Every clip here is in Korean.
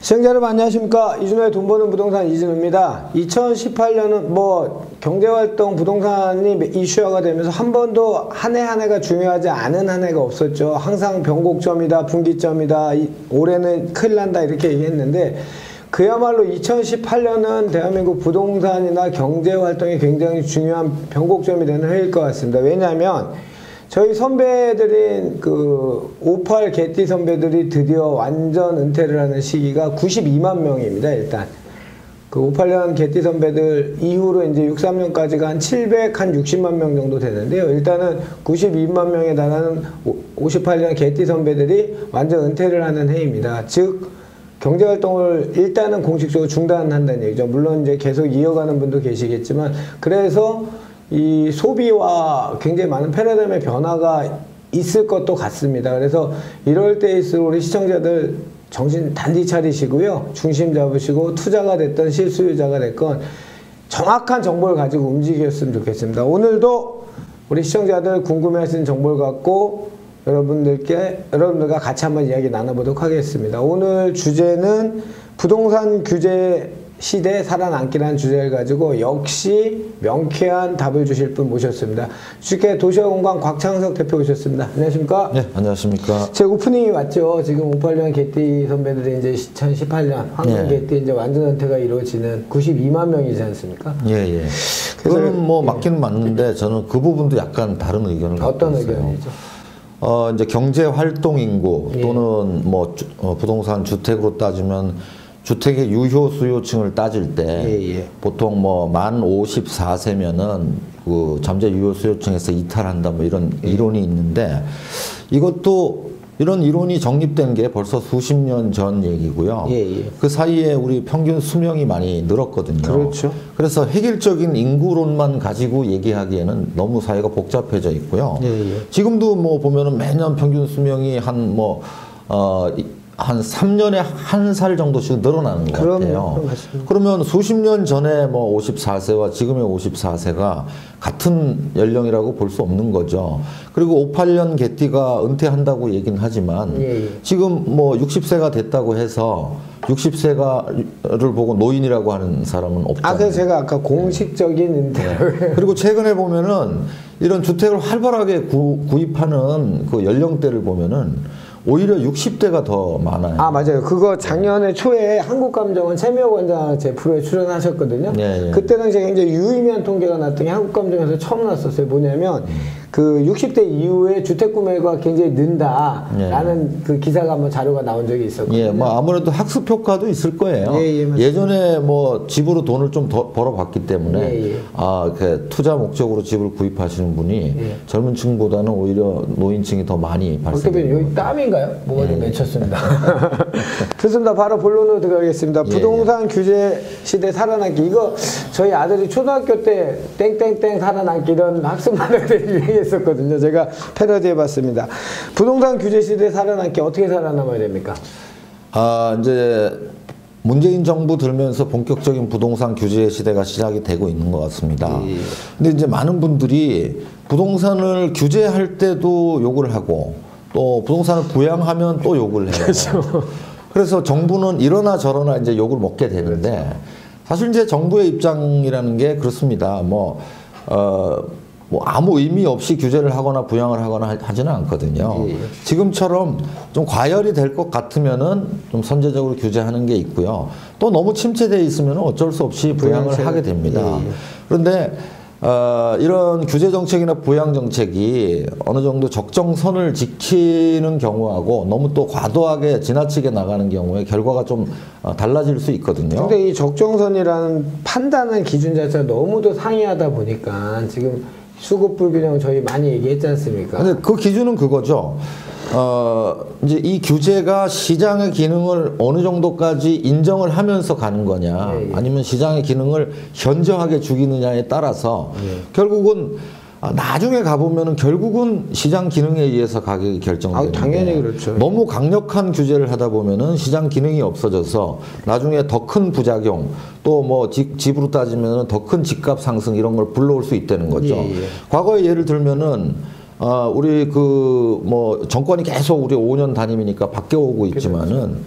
시청자 여러분 안녕하십니까. 이준호의 돈 버는 부동산 이준호입니다. 2018년은 뭐 경제활동 부동산이 이슈화가 되면서 한 번도 한 해 한 해가 중요하지 않은 한 해가 없었죠. 항상 변곡점이다, 분기점이다, 올해는 큰일 난다 이렇게 얘기했는데 그야말로 2018년은 대한민국 부동산이나 경제활동이 굉장히 중요한 변곡점이 되는 해일 것 같습니다. 왜냐하면 저희 선배들인 그 58 개띠 선배들이 드디어 완전 은퇴를 하는 시기가 92만 명입니다. 일단 그 58년 개띠 선배들 이후로 이제 63년까지가 한 760만 명 정도 되는데요. 일단은 92만 명에 달하는 58년 개띠 선배들이 완전 은퇴를 하는 해입니다. 즉 경제활동을 일단은 공식적으로 중단한다는 얘기죠. 물론 이제 계속 이어가는 분도 계시겠지만, 그래서 이 소비와 굉장히 많은 패러다임의 변화가 있을 것도 같습니다. 그래서 이럴 때일수록 우리 시청자들 정신 단디 차리시고요. 중심 잡으시고 투자가 됐던 실수요자가 됐건 정확한 정보를 가지고 움직였으면 좋겠습니다. 오늘도 우리 시청자들 궁금해하시는 정보를 갖고 여러분들과 같이 한번 이야기 나눠보도록 하겠습니다. 오늘 주제는 부동산 규제 시대 살아남기라는 주제를 가지고 역시 명쾌한 답을 주실 분 모셨습니다. 주식회 도시화공간 곽창석 대표 오셨습니다. 안녕하십니까? 네, 안녕하십니까? 제 오프닝이 왔죠. 지금 58년 개띠 선배들이 이제 2018년 황금 개띠 이제 완전 은퇴가 이루어지는 92만 명이지 않습니까? 예, 예. 그거는 뭐 맞기는 맞는데 저는 그 부분도 약간 다른 의견을 갖고 어떤 있어요. 의견이죠? 이제 경제 활동 인구 또는 뭐 부동산 주택으로 따지면 주택의 유효 수요층을 따질 때 보통 뭐 만 54세면은 그 잠재 유효 수요층에서 이탈한다 뭐 이런 이론이 있는데, 이것도 이런 이론이 정립된 게 벌써 수십 년 전 얘기고요. 그 사이에 우리 평균 수명이 많이 늘었거든요. 그렇죠. 그래서 획일적인 인구론만 가지고 얘기하기에는 너무 사회가 복잡해져 있고요. 지금도 뭐 보면은 매년 평균 수명이 한 3년에 1살 정도씩 늘어나는 것 같아요. 그러면 수십 년 전에 뭐 54세와 지금의 54세가 같은 연령이라고 볼 수 없는 거죠. 그리고 58년 개띠가 은퇴한다고 얘기는 하지만 지금 뭐 60세가 됐다고 해서 60세가를 보고 노인이라고 하는 사람은 없잖아요. 그래서 제가 아까 공식적인 은퇴. 그리고 최근에 보면은 이런 주택을 활발하게 구입하는 그 연령대를 보면은 오히려 60대가 더 많아요. 맞아요. 그거 작년에 초에 한국감정원 최미호 원장 제 프로에 출연하셨거든요. 그때 당시에 굉장히 유의미한 통계가 났던 게 한국감정에서 처음 났었어요. 뭐냐면 그 60대 이후에 주택 구매가 굉장히 는다라는 그 기사가 한번 자료가 나온 적이 있었거든요. 뭐 아무래도 학습 효과도 있을 거예요. 예전에 뭐 집으로 돈을 좀 더 벌어봤기 때문에 그 투자 목적으로 집을 구입하시는 분이 젊은 층보다는 오히려 노인층이 더 많이 발생해요. 여기 땀인가요? 뭐가 좀 맺혔습니다. 좋습니다. 바로 본론으로 들어가겠습니다. 부동산 규제 시대 살아남기. 이거 저희 아들이 초등학교 때 땡땡땡 살아남기 이런 학습 만화들이 유행했었거든요. 제가 패러디해봤습니다. 부동산 규제 시대 살아남기 어떻게 살아남아야 됩니까? 이제 문재인 정부 들면서 본격적인 부동산 규제 시대가 시작이 되고 있는 것 같습니다. 근데 이제 많은 분들이 부동산을 규제할 때도 욕을 하고 또 부동산을 부양하면 또 욕을 해요. 그래서 정부는 이러나 저러나 이제 욕을 먹게 되는데, 사실 이제 정부의 입장이라는 게 그렇습니다. 뭐 아무 의미 없이 규제를 하거나 부양을 하거나 하지는 않거든요. 지금처럼 좀 과열이 될 것 같으면은 좀 선제적으로 규제하는 게 있고요. 또 너무 침체되어 있으면 어쩔 수 없이 부양을 하게 됩니다. 그런데 이런 규제 정책이나 부양 정책이 어느 정도 적정선을 지키는 경우하고 너무 또 과도하게 지나치게 나가는 경우에 결과가 좀 달라질 수 있거든요. 근데 이 적정선이라는 판단의 기준 자체가 너무도 상이하다 보니까 지금 수급 불균형 저희 많이 얘기했지 않습니까? 근데 그 기준은 그거죠. 이제 이 규제가 시장의 기능을 어느 정도까지 인정을 하면서 가는 거냐, 아니면 시장의 기능을 현저하게 죽이느냐에 따라서 결국은 나중에 가보면은 결국은 시장 기능에 의해서 가격이 결정되는데, 당연히 그렇죠. 너무 강력한 규제를 하다 보면은 시장 기능이 없어져서 나중에 더 큰 부작용, 또 뭐 집으로 따지면은 더 큰 집값 상승 이런 걸 불러올 수 있다는 거죠. 과거에 예를 들면은 우리 뭐 정권이 계속 우리 5년 단임이니까 바뀌어오고 있지만은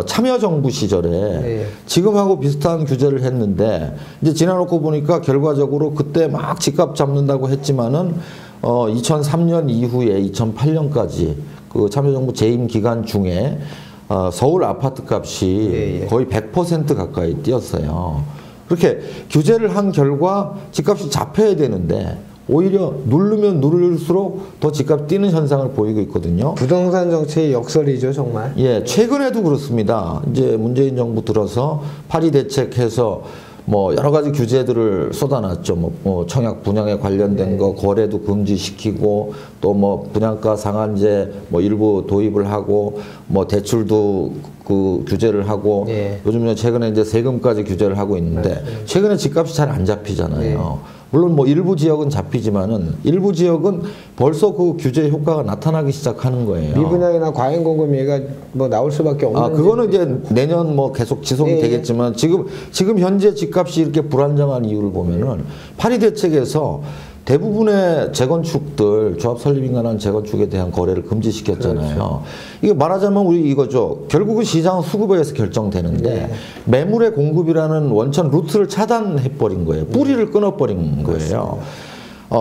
참여정부 시절에 지금하고 비슷한 규제를 했는데 이제 지나놓고 보니까 결과적으로 그때 막 집값 잡는다고 했지만은 2003년 이후에 2008년까지 그 참여정부 재임 기간 중에 서울 아파트 값이 거의 100% 가까이 뛰었어요. 그렇게 규제를 한 결과 집값이 잡혀야 되는데 오히려 누르면 누를수록 더 집값 뛰는 현상을 보이고 있거든요. 부동산 정책의 역설이죠, 정말. 예, 최근에도 그렇습니다. 이제 문재인 정부 들어서 파리 대책해서 뭐 여러 가지 규제들을 쏟아놨죠. 뭐 청약 분양에 관련된 거 거래도 금지시키고 또 뭐 분양가 상한제 뭐 일부 도입을 하고 뭐 대출도 그 규제를 하고 요즘은 최근에 이제 세금까지 규제를 하고 있는데 최근에 집값이 잘 안 잡히잖아요. 물론 뭐 일부 지역은 잡히지만은 일부 지역은 벌써 그 규제 효과가 나타나기 시작하는 거예요. 미분양이나 과잉 공급 얘기가 뭐 나올 수밖에 없는. 그거는 이제 내년 뭐 계속 지속이 되겠지만 지금 현재 집값이 이렇게 불안정한 이유를 보면은 파리 대책에서 대부분의 재건축들 조합 설립인 관한 재건축에 대한 거래를 금지시켰잖아요. 그렇죠. 이게 말하자면 우리 이거죠. 결국은 시장 수급에서 결정되는데 매물의 공급이라는 원천 루트를 차단해버린 거예요. 뿌리를 끊어버린 거예요.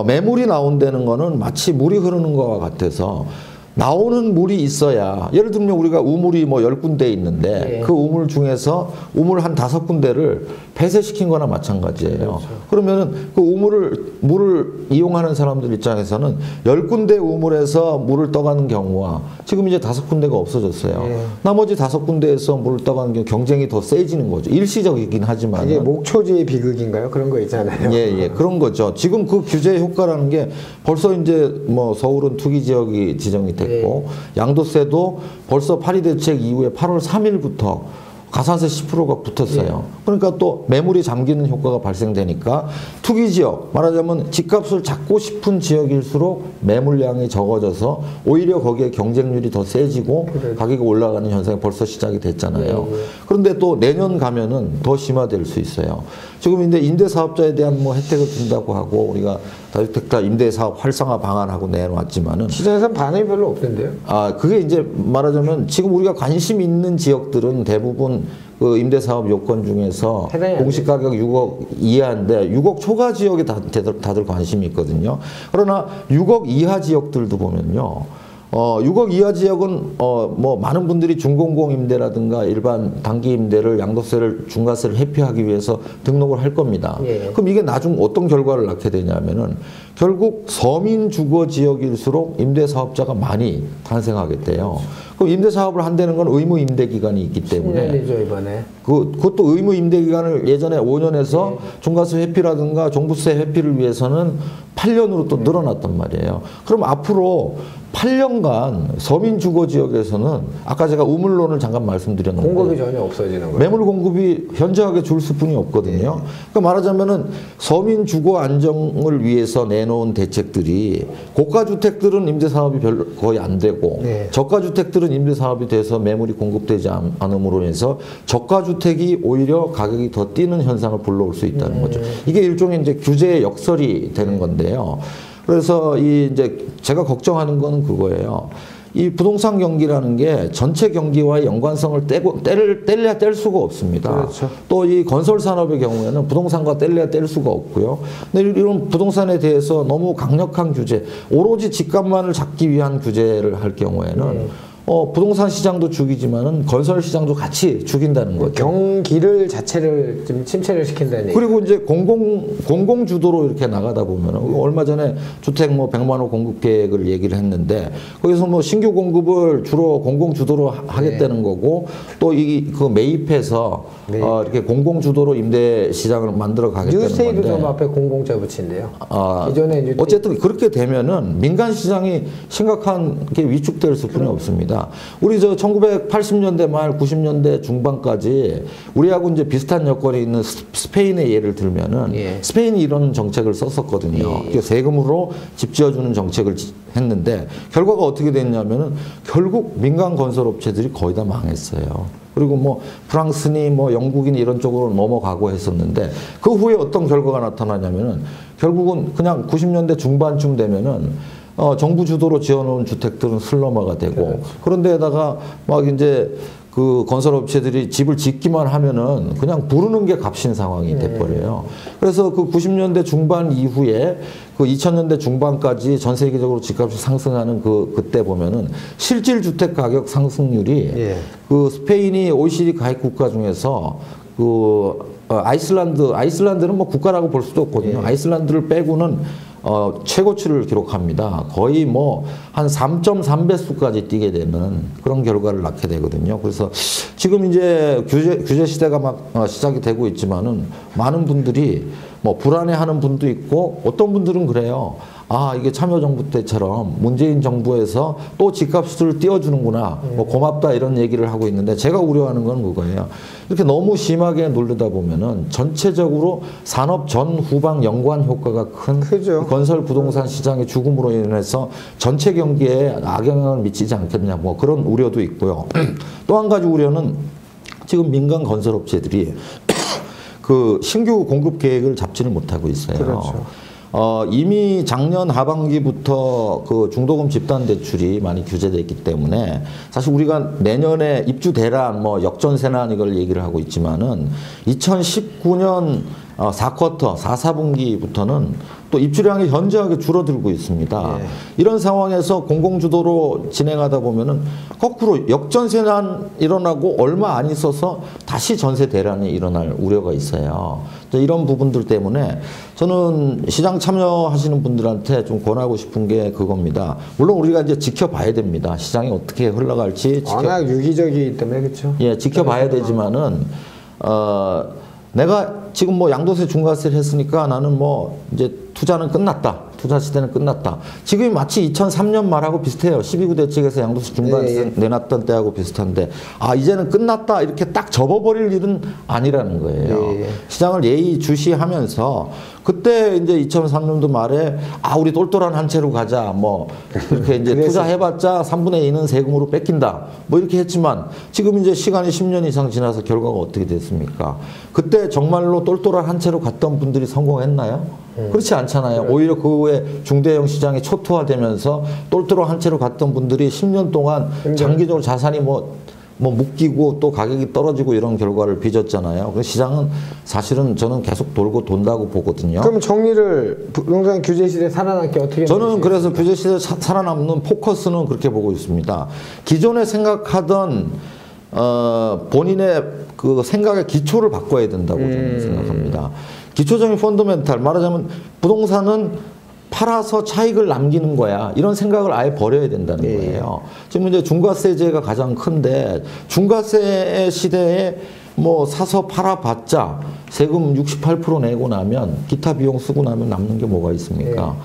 매물이 나온다는 거는 마치 물이 흐르는 것과 같아서 나오는 물이 있어야, 예를 들면 우리가 우물이 뭐 10군데 있는데 그 우물 중에서 우물 한 5군데를 폐쇄시킨 거나 마찬가지예요. 그렇죠. 그러면은 그 물을 이용하는 사람들 입장에서는 10군데 우물에서 물을 떠가는 경우와 지금 이제 5군데가 없어졌어요. 나머지 5군데에서 물을 떠가는 경우 경쟁이 더 세지는 거죠. 일시적이긴 하지만. 이게 목초지의 비극인가요? 그런 거 있잖아요. 그런 거죠. 지금 그 규제 효과라는 게 벌써 이제 뭐 서울은 투기 지역이 지정이 됐고 양도세도 벌써 파리 대책 이후에 8월 3일부터 가산세 10%가 붙었어요. 그러니까 또 매물이 잠기는 효과가 발생되니까 투기 지역, 말하자면 집값을 잡고 싶은 지역일수록 매물량이 적어져서 오히려 거기에 경쟁률이 더 세지고 가격이 올라가는 현상이 벌써 시작이 됐잖아요. 그런데 또 내년 가면은 더 심화될 수 있어요. 지금 이제 임대사업자에 대한 뭐 혜택을 준다고 하고 우리가 다주택자 임대사업 활성화 방안하고 내놓았지만은 시장에서는 반응이 별로 없던데요? 그게 이제 말하자면 지금 우리가 관심 있는 지역들은 대부분 그 임대사업 요건 중에서 공시 가격 6억 이하인데 6억 초과 지역에 다들 관심이 있거든요. 그러나 6억 이하 지역들도 보면요. 6억 이하 지역은 뭐 많은 분들이 중공공 임대라든가 일반 단기 임대를 양도세를 중과세를 회피하기 위해서 등록을 할 겁니다. 그럼 이게 나중 어떤 결과를 낳게 되냐면은 결국 서민 주거 지역일수록 임대 사업자가 많이 탄생하게 돼요. 그럼 임대 사업을 한다는 건 의무 임대 기간이 있기 때문에 10년이죠, 이번에. 그것도 의무 임대 기간을 예전에 5년에서 중과세 회피라든가 종부세 회피를 위해서는 8년으로 또 늘어났단 말이에요. 그럼 앞으로 8년간 서민 주거 지역에서는 아까 제가 우물론을 잠깐 말씀드렸는데 공급이 전혀 없어지는 거예요. 매물 공급이 현저하게 줄 수뿐이 없거든요. 그러니까 말하자면은 서민 주거 안정을 위해서 내놓은 대책들이 고가 주택들은 임대 사업이 거의 안 되고 저가 주택들은 임대 사업이 돼서 매물이 공급되지 않음으로 해서 저가 주택이 오히려 가격이 더 뛰는 현상을 불러올 수 있다는 거죠. 이게 일종의 이제 규제의 역설이 되는 건데요. 그래서 이제 제가 걱정하는 건 그거예요. 이 부동산 경기라는 게 전체 경기와의 연관성을 뗄래야 뗄 수가 없습니다. 그렇죠. 또 이 건설 산업의 경우에는 부동산과 뗄래야 뗄 수가 없고요. 근데 이런 부동산에 대해서 너무 강력한 규제, 오로지 집값만을 잡기 위한 규제를 할 경우에는 부동산 시장도 죽이지만은 건설 시장도 같이 죽인다는 거죠. 경기를 자체를 좀 침체를 시킨다는 얘기. 그리고 이제 공공 주도로 이렇게 나가다 보면은 얼마 전에 주택 뭐 100만 호 공급 계획을 얘기를 했는데 거기서 뭐 신규 공급을 주로 공공 주도로 하겠다는 거고 또 그 매입해서 이렇게 공공 주도로 임대 시장을 만들어 가겠다는 건데. 뉴스테이도 좀 앞에 공공자 붙인데요. 기존에 어쨌든 그렇게 되면은 민간 시장이 심각하게 위축될 수뿐이 없습니다. 우리 1980년대 말 90년대 중반까지 우리하고 이제 비슷한 여건이 있는 스페인의 예를 들면은 스페인이 이런 정책을 썼었거든요. 세금으로 집 지어주는 정책을 했는데 결과가 어떻게 됐냐면은 결국 민간 건설업체들이 거의 다 망했어요. 그리고 뭐 프랑스니 뭐 영국이니 이런 쪽으로 넘어가고 했었는데 그 후에 어떤 결과가 나타나냐면은 결국은 그냥 90년대 중반쯤 되면은 정부 주도로 지어놓은 주택들은 슬럼화가 되고 그런데다가 막 이제 그 건설업체들이 집을 짓기만 하면은 그냥 부르는 게 값인 상황이 돼버려요. 그래서 그 90년대 중반 이후에 그 2000년대 중반까지 전 세계적으로 집값이 상승하는 그때 보면은 실질 주택 가격 상승률이 예. 그 스페인이 OECD 가입 국가 중에서 그 아이슬란드는 뭐 국가라고 볼 수도 없거든요. 예. 아이슬란드를 빼고는 최고치를 기록합니다. 거의 뭐 한 3.3배수까지 뛰게 되는 그런 결과를 낳게 되거든요. 그래서 지금 이제 규제 시대가 막 시작이 되고 있지만은 많은 분들이 뭐 불안해하는 분도 있고 어떤 분들은 그래요. 아, 이게 참여정부 때처럼 문재인 정부에서 또 집값을 띄워주는구나. 뭐 고맙다 이런 얘기를 하고 있는데 제가 우려하는 건 그거예요. 이렇게 너무 심하게 누르다 보면은 전체적으로 산업 전 후방 연관 효과가 큰 크죠. 건설 부동산 시장의 죽음으로 인해서 전체 경기에 악영향을 미치지 않겠냐. 뭐 그런 우려도 있고요. 또 한 가지 우려는 지금 민간 건설업체들이 그 신규 공급 계획을 잡지를 못하고 있어요. 그렇죠. 이미 작년 하반기부터 그 중도금 집단 대출이 많이 규제됐기 때문에 사실 우리가 내년에 입주 대란 뭐 역전세난 이걸 얘기를 하고 있지만은 2019년 4쿼터, 4분기부터는 또 입주량이 현저하게 줄어들고 있습니다. 예. 이런 상황에서 공공주도로 진행하다 보면은 거꾸로 역전세난 일어나고 얼마 안 있어서 다시 전세 대란이 일어날 우려가 있어요. 이런 부분들 때문에 저는 시장 참여하시는 분들한테 좀 권하고 싶은 게 그겁니다. 물론 우리가 이제 지켜봐야 됩니다. 시장이 어떻게 흘러갈지 워낙 유기적이기 때문에 그렇죠. 예, 지켜봐야 되지만은 내가 지금 뭐 양도세 중과세를 했으니까 나는 뭐 이제 투자는 끝났다. 투자 시대는 끝났다. 지금이 마치 2003년 말하고 비슷해요. 12구 대책에서 양도세 중과세 내놨던 때하고 비슷한데 아 이제는 끝났다 이렇게 딱 접어버릴 일은 아니라는 거예요. 시장을 예의주시하면서 그때 이제 2003년도 말에 아 우리 똘똘한 한 채로 가자 뭐 이렇게 이제 투자해봤자 3분의 2는 세금으로 뺏긴다 뭐 이렇게 했지만 지금 이제 시간이 10년 이상 지나서 결과가 어떻게 됐습니까? 그때 정말로 똘똘한 한 채로 갔던 분들이 성공했나요? 그렇지 않잖아요. 오히려 그 후에 중대형 시장이 초토화되면서 똘똘한 한 채로 갔던 분들이 10년 동안 장기적으로 자산이 뭐 묶이고 또 가격이 떨어지고 이런 결과를 빚었잖아요. 그래서 시장은 사실은 저는 계속 돌고 돈다고 보거든요. 그럼 정리를 부동산 규제 시대 살아남기 어떻게? 저는 그래서 규제 시대 살아남는 포커스는 그렇게 보고 있습니다. 기존에 생각하던 본인의 그 생각의 기초를 바꿔야 된다고 저는 생각합니다. 기초적인 펀더멘탈 말하자면 부동산은 팔아서 차익을 남기는 거야. 이런 생각을 아예 버려야 된다는 거예요. 지금 이제 중과세제가 가장 큰데 중과세 시대에 뭐 사서 팔아봤자 세금 68% 내고 나면 기타 비용 쓰고 나면 남는 게 뭐가 있습니까?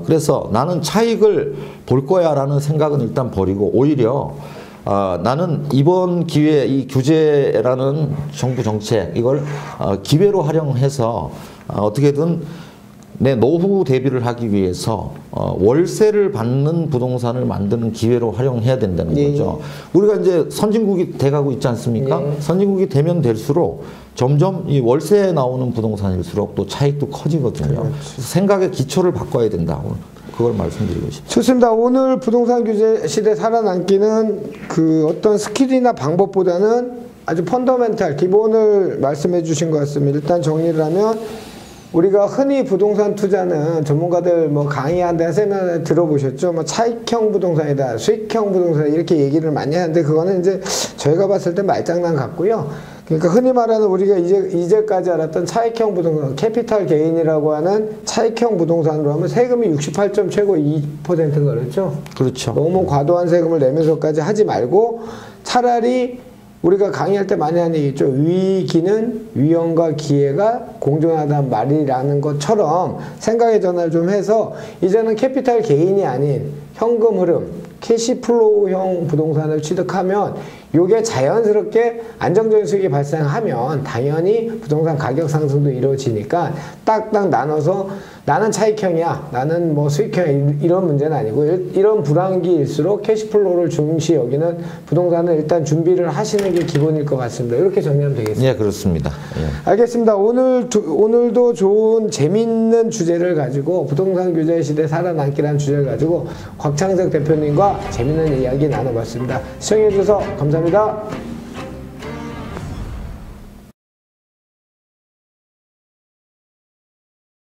그래서 나는 차익을 볼 거야라는 생각은 일단 버리고 오히려 나는 이번 기회에 이 규제라는 정부 정책 이걸 기회로 활용해서 어떻게든 내 노후 대비를 하기 위해서 월세를 받는 부동산을 만드는 기회로 활용해야 된다는 거죠. 우리가 이제 선진국이 돼가고 있지 않습니까? 선진국이 되면 될수록 점점 이 월세에 나오는 부동산일수록 또 차익도 커지거든요. 생각의 기초를 바꿔야 된다고. 그걸 말씀드리고 싶습니다. 좋습니다. 오늘 부동산 규제 시대 살아남기는 그 어떤 스킬이나 방법보다는 아주 펀더멘탈 기본을 말씀해 주신 것 같습니다. 일단 정리를 하면 우리가 흔히 부동산 투자는 전문가들 뭐 강의한데 세미나 들어보셨죠? 뭐 차익형 부동산이다, 수익형 부동산 이렇게 얘기를 많이 하는데 그거는 이제 저희가 봤을 때 말장난 같고요. 그러니까 흔히 말하는 우리가 이제까지 알았던 차익형 부동산, 캐피탈 게인이라고 하는 차익형 부동산으로 하면 세금이 68점 최고 2%가 그렇죠? 그렇죠. 너무 과도한 세금을 내면서까지 하지 말고 차라리 우리가 강의할 때 많이 하는 얘기 있죠. 위기는 위험과 기회가 공존하다는 말이라는 것처럼 생각의 전환을 좀 해서 이제는 캐피탈 게인이 아닌 현금 흐름, 캐시플로우형 부동산을 취득하면 이게 자연스럽게 안정적인 수익이 발생하면 당연히 부동산 가격 상승도 이루어지니까 딱딱 나눠서 나는 차익형이야, 나는 뭐 수익형이야, 이런 문제는 아니고 이런 불황기일수록 캐시플로우를 중시 여기는 부동산을 일단 준비를 하시는 게 기본일 것 같습니다. 이렇게 정리하면 되겠습니다. 예, 그렇습니다. 예. 알겠습니다. 오늘도 좋은 재밌는 주제를 가지고 부동산 규제 시대 살아남기라는 주제를 가지고 곽창석 대표님과 재밌는 이야기 나눠봤습니다. 시청해주셔서 감사합니다.